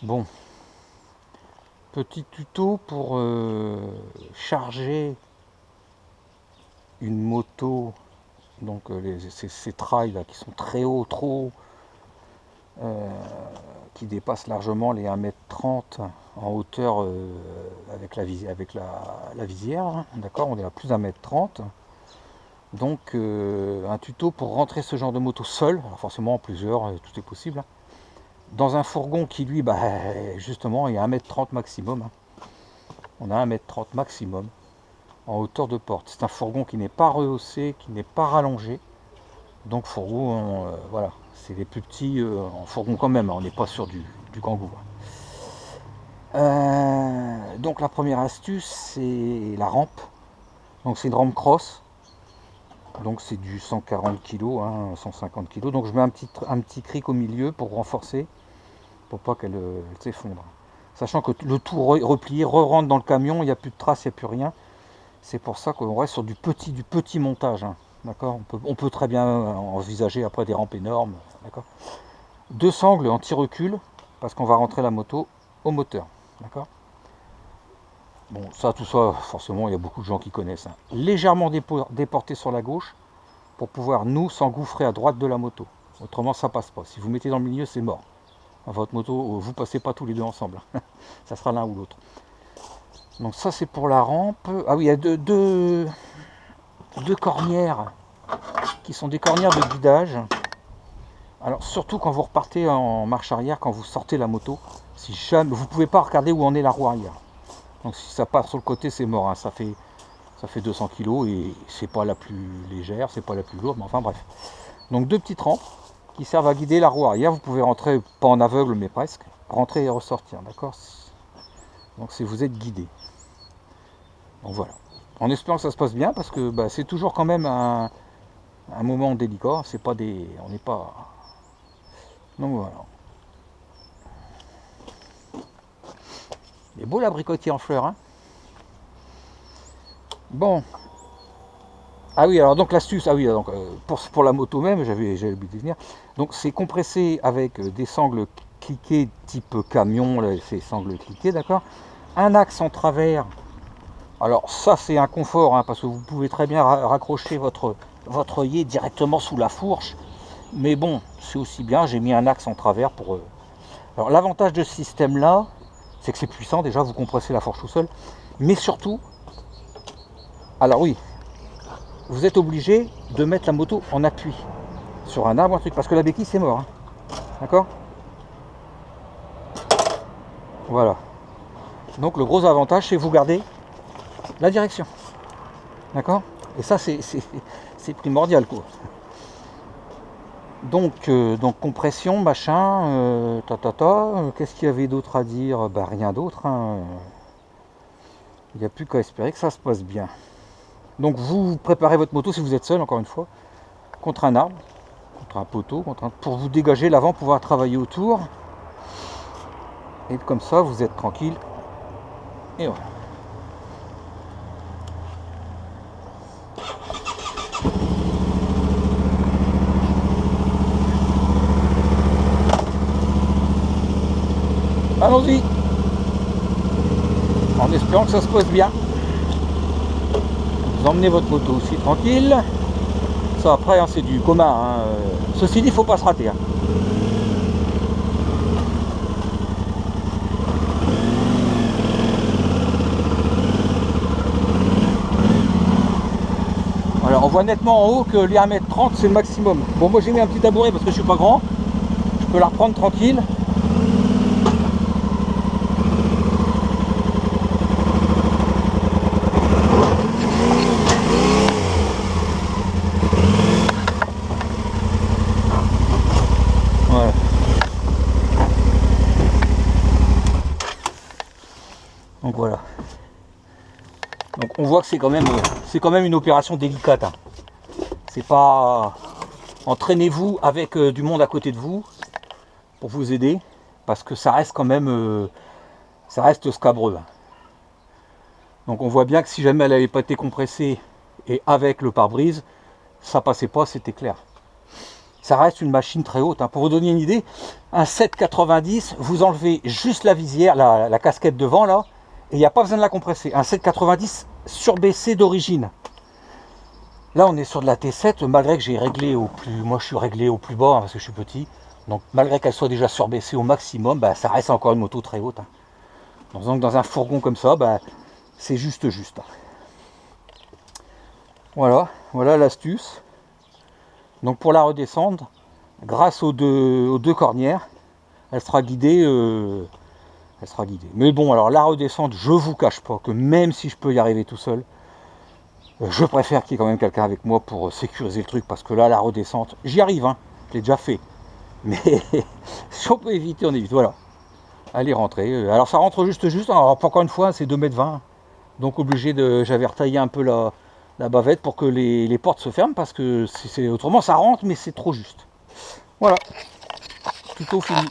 Bon, petit tuto pour charger une moto, donc ces trails là qui sont très hauts, trop hauts, qui dépassent largement les 1,30 m en hauteur avec la visière, hein, d'accord, on est à plus d'1,30 m. Donc un tuto pour rentrer ce genre de moto seul, alors forcément en plusieurs, tout est possible, hein, dans un fourgon qui lui, bah, justement, est à 1,30 m maximum, hein. On a 1,30 m maximum en hauteur de porte. C'est un fourgon qui n'est pas rehaussé, qui n'est pas rallongé. Donc fourgon, voilà, c'est les plus petits en fourgon quand même, hein, on n'est pas sur du kangou. Donc la première astuce, c'est la rampe. Donc c'est une rampe cross. Donc c'est du 140 kg, hein, 150 kg. Donc je mets un petit cric au milieu pour renforcer, pour pas qu'elle s'effondre. Sachant que le tout replié, re-rentre dans le camion, il n'y a plus de traces, il n'y a plus rien. C'est pour ça qu'on reste sur du petit montage, hein, d'accord, on peut très bien envisager après des rampes énormes, d'accord. Deux sangles anti-recul, parce qu'on va rentrer la moto au moteur, d'accord. Bon, ça, tout ça, forcément, il y a beaucoup de gens qui connaissent, hein. Légèrement déporté sur la gauche, pour pouvoir, nous, s'engouffrer à droite de la moto. Autrement, ça passe pas. Si vous mettez dans le milieu, c'est mort. Votre moto, vous passez pas tous les deux ensemble. Ça sera l'un ou l'autre. Donc ça, c'est pour la rampe. Ah oui, il y a deux cornières qui sont des cornières de guidage. Alors surtout quand vous repartez en marche arrière, quand vous sortez la moto, si jamais vous pouvez pas regarder où en est la roue arrière. Donc si ça part sur le côté, c'est mort, hein. Ça fait 200 kg et c'est pas la plus légère, c'est pas la plus lourde, mais enfin bref. Donc deux petites rampes qui servent à guider la roue arrière. Vous pouvez rentrer, pas en aveugle, mais presque, rentrer et ressortir, d'accord. Donc si vous êtes guidé. Donc voilà. En espérant que ça se passe bien, parce que bah, c'est toujours quand même un moment délicat. C'est pas des, on n'est pas. Donc voilà. Il est beau l'abricotier en fleurs, hein. Bon. Ah oui, alors donc l'astuce, ah oui, donc pour la moto même, j'avais oublié de venir. Donc c'est compressé avec des sangles cliquées type camion, là, ces sangles cliquées, d'accord. Un axe en travers. Alors ça c'est un confort, hein, parce que vous pouvez très bien raccrocher votre œillet directement sous la fourche. Mais bon, c'est aussi bien, j'ai mis un axe en travers pour... Alors l'avantage de ce système-là, c'est que c'est puissant, déjà vous compressez la fourche tout seul. Mais surtout, alors oui, vous êtes obligé de mettre la moto en appui sur un arbre, un truc, parce que la béquille c'est mort, hein. D'accord. Voilà. Donc le gros avantage, c'est que vous gardez la direction. D'accord. Et ça, c'est primordial, quoi. Donc compression, machin, qu'est-ce qu'il y avait d'autre à dire? Bah rien d'autre, hein. Il n'y a plus qu'à espérer que ça se passe bien. Donc vous préparez votre moto, si vous êtes seul, encore une fois, contre un arbre, contre un poteau, pour vous dégager l'avant, pouvoir travailler autour. Et comme ça, vous êtes tranquille. Et voilà. Allons-y, en espérant que ça se passe bien. Vous emmenez votre moto aussi tranquille. Ça après, hein, c'est du commun, hein. Ceci dit, il ne faut pas se rater, hein. Alors on voit nettement en haut que les 1,30 m c'est le maximum. Bon, moi j'ai mis un petit tabouret parce que je suis pas grand. Je peux la reprendre tranquille. Voilà. Donc voilà. Donc on voit que c'est quand même une opération délicate, hein. C'est pas... Entraînez-vous avec du monde à côté de vous pour vous aider, parce que ça reste quand même ça reste scabreux, hein. Donc on voit bien que si jamais elle n'avait pas été compressée et avec le pare-brise, ça passait pas, c'était clair. ça reste une machine très haute. Hein. Pour vous donner une idée, un 7,90, vous enlevez juste la visière, la casquette devant là, et il n'y a pas besoin de la compresser. Un 7,90 surbaissé d'origine. Là, on est sur de la T7, malgré que j'ai réglé au plus... Moi, je suis réglé au plus bas, hein, parce que je suis petit. Donc, malgré qu'elle soit déjà surbaissée au maximum, bah, ça reste encore une moto très haute. Hein. Donc, dans un fourgon comme ça, bah, c'est juste. Hein. Voilà l'astuce. Donc, pour la redescendre, grâce aux deux cornières, elle sera guidée. Mais bon, alors la redescente, je vous cache pas que même si je peux y arriver tout seul, je préfère qu'il y ait quand même quelqu'un avec moi pour sécuriser le truc, parce que là, la redescente, j'y arrive, hein, je l'ai déjà fait. Mais si on peut éviter, on évite. Voilà. Allez, rentrer. Alors ça rentre juste. Alors encore une fois, c'est 2,20 m. Donc obligé de. J'avais retaillé un peu la bavette pour que les portes se ferment, parce que autrement ça rentre, mais c'est trop juste. Voilà. Tuto fini.